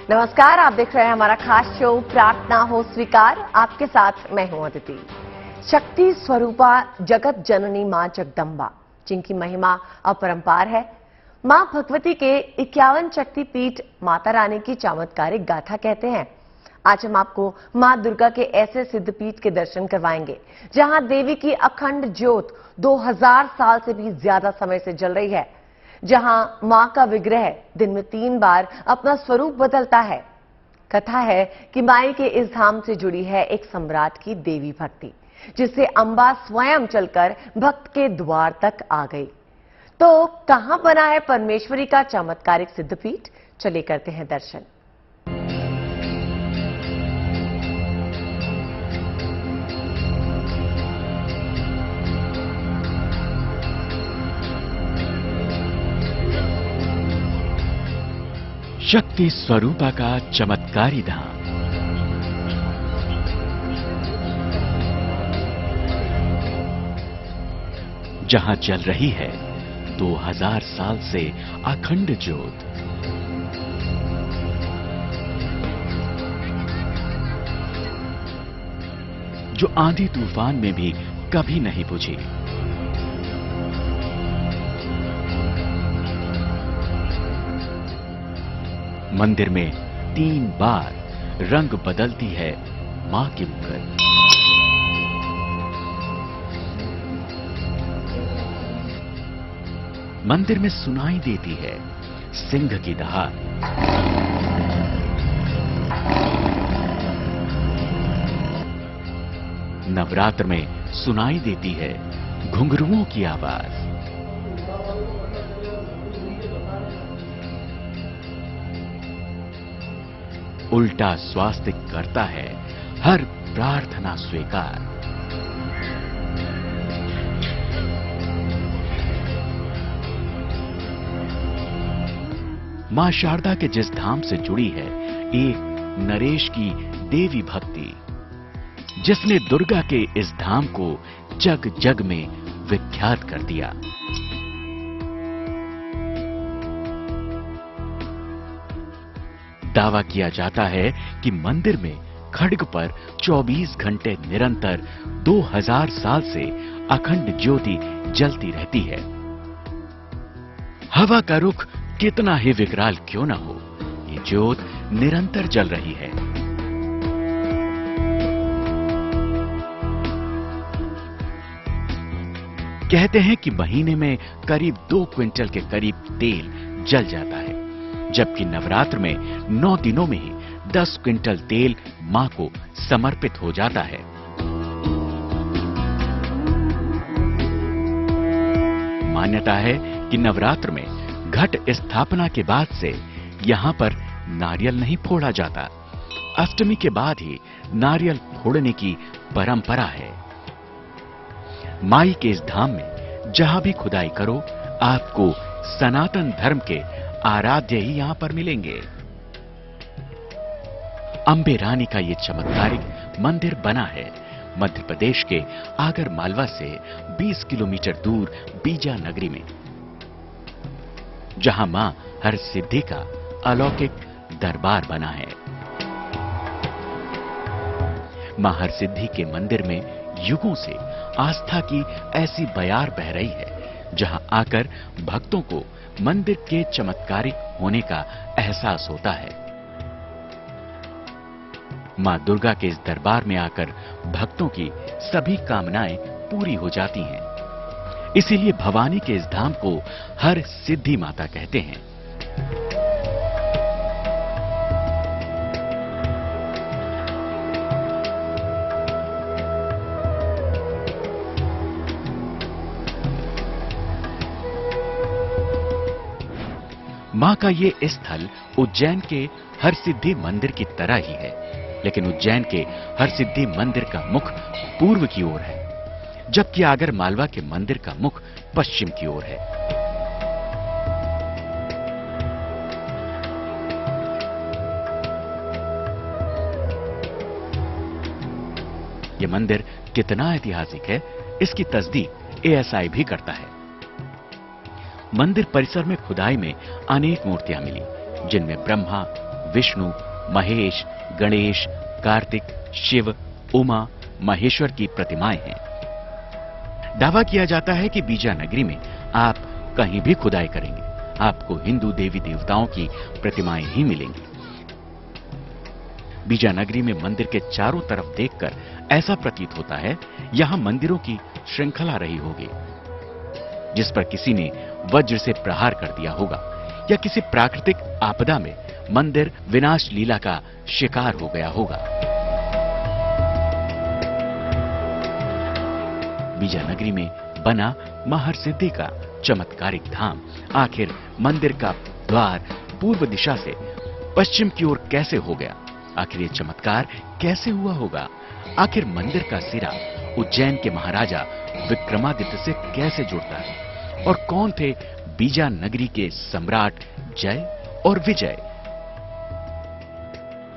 नमस्कार, आप देख रहे हैं हमारा खास शो प्रार्थना हो स्वीकार। आपके साथ मैं हूं अदिति। शक्ति स्वरूपा जगत जननी मां जगदम्बा, जिनकी महिमा अपरंपार है। मां भगवती के 51 शक्तिपीठ माता रानी की चमत्कारिक गाथा कहते हैं। आज हम आपको मां दुर्गा के ऐसे सिद्धपीठ के दर्शन करवाएंगे जहां देवी की अखंड ज्योत 2000 साल से भी ज्यादा समय से जल रही है, जहां मां का विग्रह दिन में 3 बार अपना स्वरूप बदलता है। कथा है कि माई के इस धाम से जुड़ी है एक सम्राट की देवी भक्ति, जिससे अंबा स्वयं चलकर भक्त के द्वार तक आ गई। तो कहां बना है परमेश्वरी का चमत्कारिक सिद्धपीठ? चलिए करते हैं दर्शन। शक्ति स्वरूपा का चमत्कारी धाम। जहां जल रही है 2000 साल से अखंड ज्योत। जो आंधी तूफान में भी कभी नहीं बुझी। मंदिर में 3 बार रंग बदलती है मां की मूरत। मंदिर में सुनाई देती है सिंह की दहाड़। नवरात्र में सुनाई देती है घुंघरुओं की आवाज। उल्टा स्वास्तिक करता है हर प्रार्थना स्वीकार। मां शारदा के जिस धाम से जुड़ी है एक नरेश की देवी भक्ति, जिसने दुर्गा के इस धाम को जग जग में विख्यात कर दिया। दावा किया जाता है कि मंदिर में खड्ग पर 24 घंटे निरंतर 2000 साल से अखंड ज्योति जलती रहती है। हवा का रुख कितना ही विकराल क्यों न हो, ये ज्योत निरंतर जल रही है। कहते हैं कि महीने में करीब 2 क्विंटल के करीब तेल जल जाता है, जबकि नवरात्र में 9 दिनों में ही 10 क्विंटल तेल मां को समर्पित हो जाता है। मान्यता है कि नवरात्र में घट स्थापना के बाद से यहां पर नारियल नहीं फोड़ा जाता। अष्टमी के बाद ही नारियल फोड़ने की परंपरा है। माई के इस धाम में जहां भी खुदाई करो, आपको सनातन धर्म के आराध्य ही यहां पर मिलेंगे। अंबे रानी का ये चमत्कारिक मंदिर बना है मध्य प्रदेश के आगर मालवा से 20 किलोमीटर दूर बीजा नगरी में, जहां मां हर सिद्धि का अलौकिक दरबार बना है। मां हर सिद्धि के मंदिर में युगों से आस्था की ऐसी बयार बह रही है, जहां आकर भक्तों को मंदिर के चमत्कारिक होने का एहसास होता है। मां दुर्गा के इस दरबार में आकर भक्तों की सभी कामनाएं पूरी हो जाती हैं। इसीलिए भवानी के इस धाम को हर सिद्धि माता कहते हैं। मां का ये स्थल उज्जैन के हर सिद्धि मंदिर की तरह ही है, लेकिन उज्जैन के हर सिद्धि मंदिर का मुख पूर्व की ओर है, जबकि आगर मालवा के मंदिर का मुख पश्चिम की ओर है। यह मंदिर कितना ऐतिहासिक है, इसकी तस्दीक एएसआई भी करता है। मंदिर परिसर में खुदाई में अनेक मूर्तियां मिली, जिनमें ब्रह्मा, विष्णु, महेश, गणेश, कार्तिक, शिव, उमा, महेश्वर की प्रतिमाएं हैं। दावा किया जाता है कि बीजा नगरी में आप कहीं भी खुदाई करेंगे, आपको हिंदू देवी देवताओं की प्रतिमाएं ही मिलेंगी। बीजा नगरी में मंदिर के चारों तरफ देखकर ऐसा प्रतीत होता है यहां मंदिरों की श्रृंखला रही होगी, जिस पर किसी ने वज्र से प्रहार कर दिया होगा या किसी प्राकृतिक आपदा में मंदिर विनाश लीला का शिकार हो गया होगा। बीजा नगरी में बना मां हरसिद्धि का चमत्कारिक धाम आखिर मंदिर का द्वार पूर्व दिशा से पश्चिम की ओर कैसे हो गया? आखिर ये चमत्कार कैसे हुआ होगा? आखिर मंदिर का सिरा उज्जैन के महाराजा विक्रमादित्य से कैसे जुड़ता है? और कौन थे बीजा नगरी के सम्राट जय और विजय,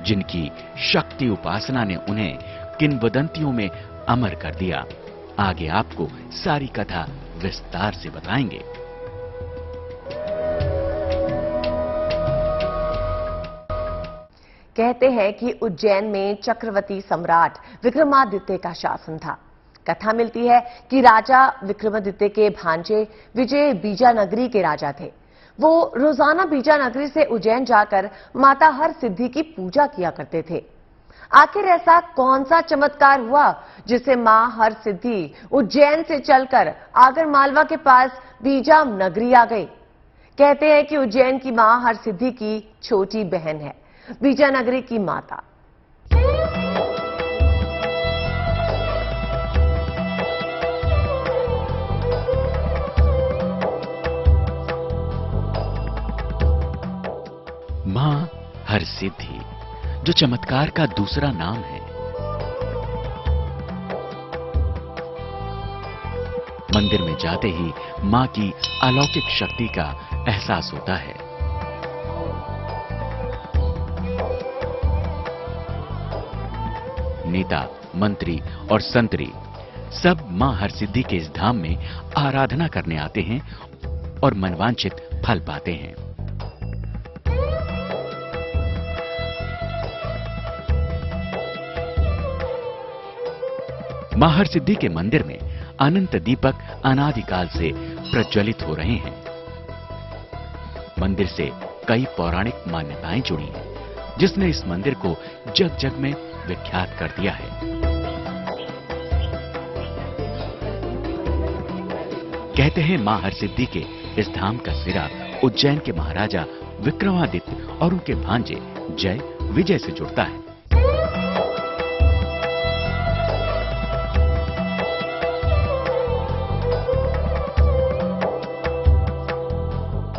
जिनकी शक्ति उपासना ने उन्हें किंवदंतियों में अमर कर दिया? आगे आपको सारी कथा विस्तार से बताएंगे। कहते हैं कि उज्जैन में चक्रवर्ती सम्राट विक्रमादित्य का शासन था। कथा मिलती है कि राजा विक्रमादित्य के भांजे विजय बीजा नगरी के राजा थे। वो रोजाना बीजा नगरी से उज्जैन जाकर माता हरसिद्धि की पूजा किया करते थे। आखिर ऐसा कौन सा चमत्कार हुआ जिसे मां हरसिद्धि उज्जैन से चलकर आगर मालवा के पास बीजा नगरी आ गई? कहते हैं कि उज्जैन की मां हरसिद्धि की छोटी बहन है बीजा नगरी की माता। मां हरसिद्धि, जो चमत्कार का दूसरा नाम है। मंदिर में जाते ही मां की अलौकिक शक्ति का एहसास होता है। नेता, मंत्री और संतरी सब मां हरसिद्धि के इस धाम में आराधना करने आते हैं और मनवांछित फल पाते हैं। मां हरसिद्धि के मंदिर में अनंत दीपक अनादिकाल से प्रज्वलित हो रहे हैं। मंदिर से कई पौराणिक मान्यताएं जुड़ी हैं, जिसने इस मंदिर को जग जग में विख्यात कर दिया है। कहते हैं मां हरसिद्धि के इस धाम का सिरा उज्जैन के महाराजा विक्रमादित्य और उनके भांजे जय विजय से जुड़ता है।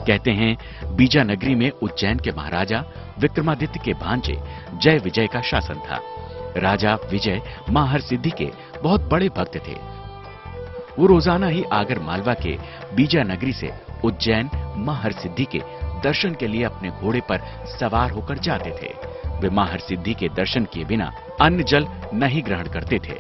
कहते हैं बीजा नगरी में उज्जैन के महाराजा विक्रमादित्य के भांजे जय विजय का शासन था। राजा विजय मां हरसिद्धि के बहुत बड़े भक्त थे। वो रोजाना ही आगर मालवा के बीजा नगरी से उज्जैन मां हरसिद्धि के दर्शन के लिए अपने घोड़े पर सवार होकर जाते थे। वे मां हरसिद्धि के दर्शन किए बिना अन्न जल नहीं ग्रहण करते थे।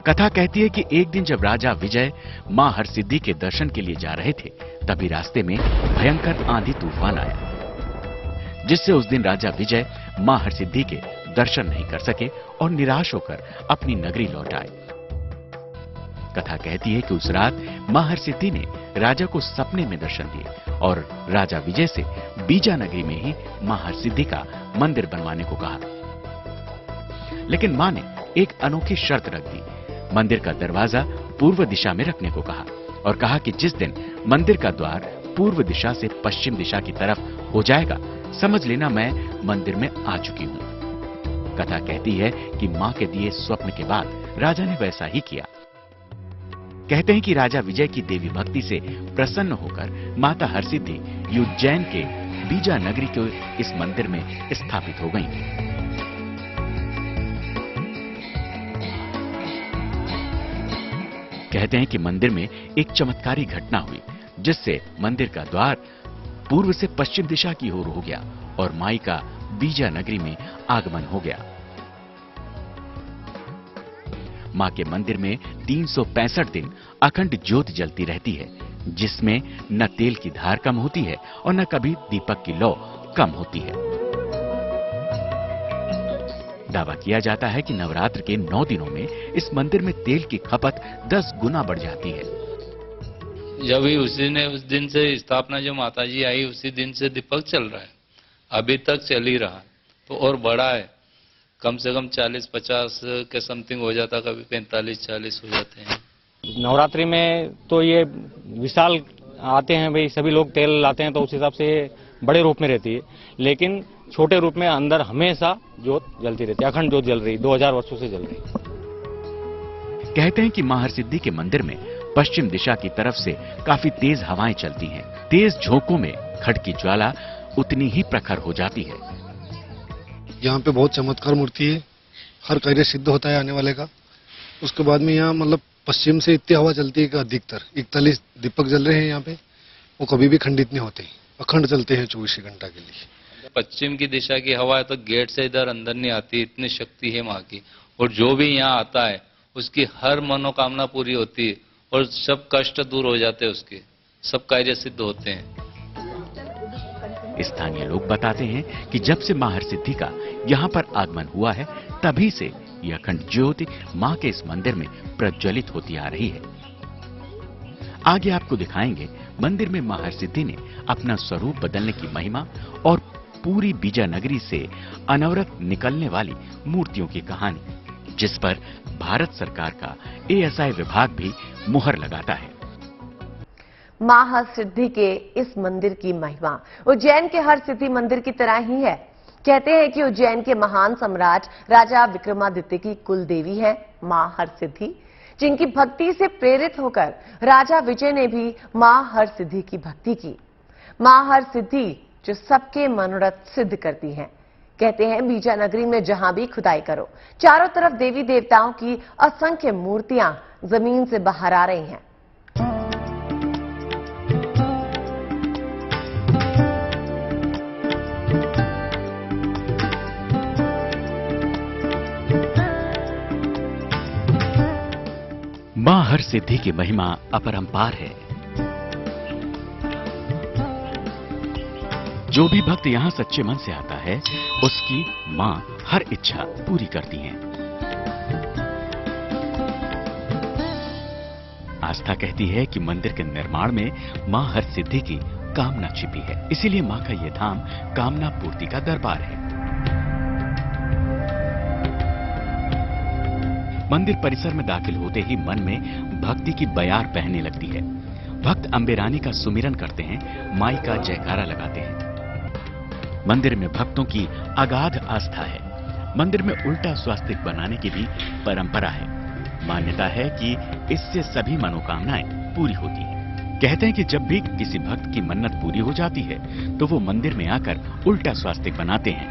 कथा कहती है कि एक दिन जब राजा विजय मां हरसिद्धि के दर्शन के लिए जा रहे थे, तभी रास्ते में भयंकर आंधी तूफान आया, जिससे उस दिन राजा विजय मां हरसिद्धि के दर्शन नहीं कर सके और निराश होकर अपनी नगरी लौट आए। कथा कहती है कि उस रात मां हरसिद्धि ने राजा को सपने में दर्शन दिए और राजा विजय से बीजा नगरी में ही मां हरसिद्धि का मंदिर बनवाने को कहा। लेकिन मां ने एक अनोखी शर्त रख दी। मंदिर का दरवाजा पूर्व दिशा में रखने को कहा और कहा कि जिस दिन मंदिर का द्वार पूर्व दिशा से पश्चिम दिशा की तरफ हो जाएगा, समझ लेना मैं मंदिर में आ चुकी हूं। कथा कहती है कि मां के दिए स्वप्न के बाद राजा ने वैसा ही किया। कहते हैं कि राजा विजय की देवी भक्ति से प्रसन्न होकर माता हरसिद्धि उज्जैन के बीजा नगरी के इस मंदिर में स्थापित हो गईं। कहते हैं कि मंदिर में एक चमत्कारी घटना हुई, जिससे मंदिर का द्वार पूर्व से पश्चिम दिशा की ओर हो गया और माई का बीजा नगरी में आगमन हो गया। मां के मंदिर में 365 दिन अखंड ज्योत जलती रहती है, जिसमें न तेल की धार कम होती है और न कभी दीपक की लौ कम होती है। दावा किया जाता है कि नवरात्र के 9 दिनों में इस मंदिर में तेल की खपत 10 गुना बढ़ जाती है। जब ही उस दिन से स्थापना जो माता जी आई उसी दिन से दीपक चल रहा है, अभी तक चल ही रहा, तो और बड़ा है, कम से कम 40-50 के समथिंग हो जाता, कभी 45-40 हो जाते हैं। नवरात्रि में तो ये विशाल आते हैं भाई, सभी लोग तेल लाते हैं तो उस हिसाब से बड़े रूप में रहती है, लेकिन छोटे रूप में अंदर हमेशा जोत जलती रहती है, अखंड जोत जल रही, 2000 वर्षों से जल रही। कहते हैं कि मां हरसिद्धि के मंदिर में पश्चिम दिशा की तरफ से काफी तेज हवाएं चलती हैं। तेज झोंकों में घट की ज्वाला उतनी ही प्रखर हो जाती है। यहाँ पे बहुत चमत्कार मूर्ति है, हर कार्य सिद्ध होता है आने वाले का। उसके बाद में यहाँ मतलब पश्चिम से इतनी हवा चलती है कि अधिकतर 41 दीपक जल रहे हैं यहाँ पे, वो कभी भी खंडित नहीं होते, अखंड चलते हैं 24 घंटा के लिए। पश्चिम की दिशा की हवा है तो गेट से इधर अंदर नहीं आती, इतनी शक्ति है माँ की। और जो भी यहाँ आता है उसकी हर मनोकामना पूरी होती है और सब कष्ट दूर हो जाते हैं, उसके सब कार्य सिद्ध होते हैं। स्थानीय लोग बताते हैं कि जब से मां हरसिद्धि का यहाँ पर आगमन हुआ है, तभी से यह अखंड ज्योति मां के इस मंदिर में प्रज्वलित होती आ रही है। आगे आपको दिखाएंगे मंदिर में मां हरसिद्धि ने अपना स्वरूप बदलने की महिमा और पूरी बीजा नगरी से अनवरत निकलने वाली मूर्तियों की कहानी, जिस पर भारत सरकार का ASI विभाग भी मुहर लगाता है। मां हरसिद्धि के इस मंदिर की महिमा उज्जैन के हरसिद्धि मंदिर की तरह ही है। कहते हैं कि उज्जैन के महान सम्राट राजा विक्रमादित्य की कुल देवी है मां हरसिद्धि, जिनकी भक्ति से प्रेरित होकर राजा विजय ने भी मां हरसिद्धि की भक्ति की। मां हरसिद्धि जो सबके मनोरथ सिद्ध करती हैं। कहते हैं बीजा नगरी में जहां भी खुदाई करो, चारों तरफ देवी देवताओं की असंख्य मूर्तियां जमीन से बाहर आ रही हैं। मां हरसिद्धि की महिमा अपरंपार है। जो भी भक्त यहां सच्चे मन से आता है, उसकी मां हर इच्छा पूरी करती हैं। आस्था कहती है कि मंदिर के निर्माण में मां हरसिद्धि की कामना छिपी है, इसीलिए मां का यह धाम कामना पूर्ति का दरबार है। मंदिर परिसर में दाखिल होते ही मन में भक्ति की बयार बहने लगती है। भक्त अम्बे रानी का सुमिरन करते हैं, माई का जयकारा लगाते हैं। मंदिर में भक्तों की अगाध आस्था है। मंदिर में उल्टा स्वास्तिक बनाने की भी परंपरा है। मान्यता है कि इससे सभी मनोकामनाएं पूरी होती हैं। कहते हैं कि जब भी किसी भक्त की मन्नत पूरी हो जाती है तो वो मंदिर में आकर उल्टा स्वास्तिक बनाते हैं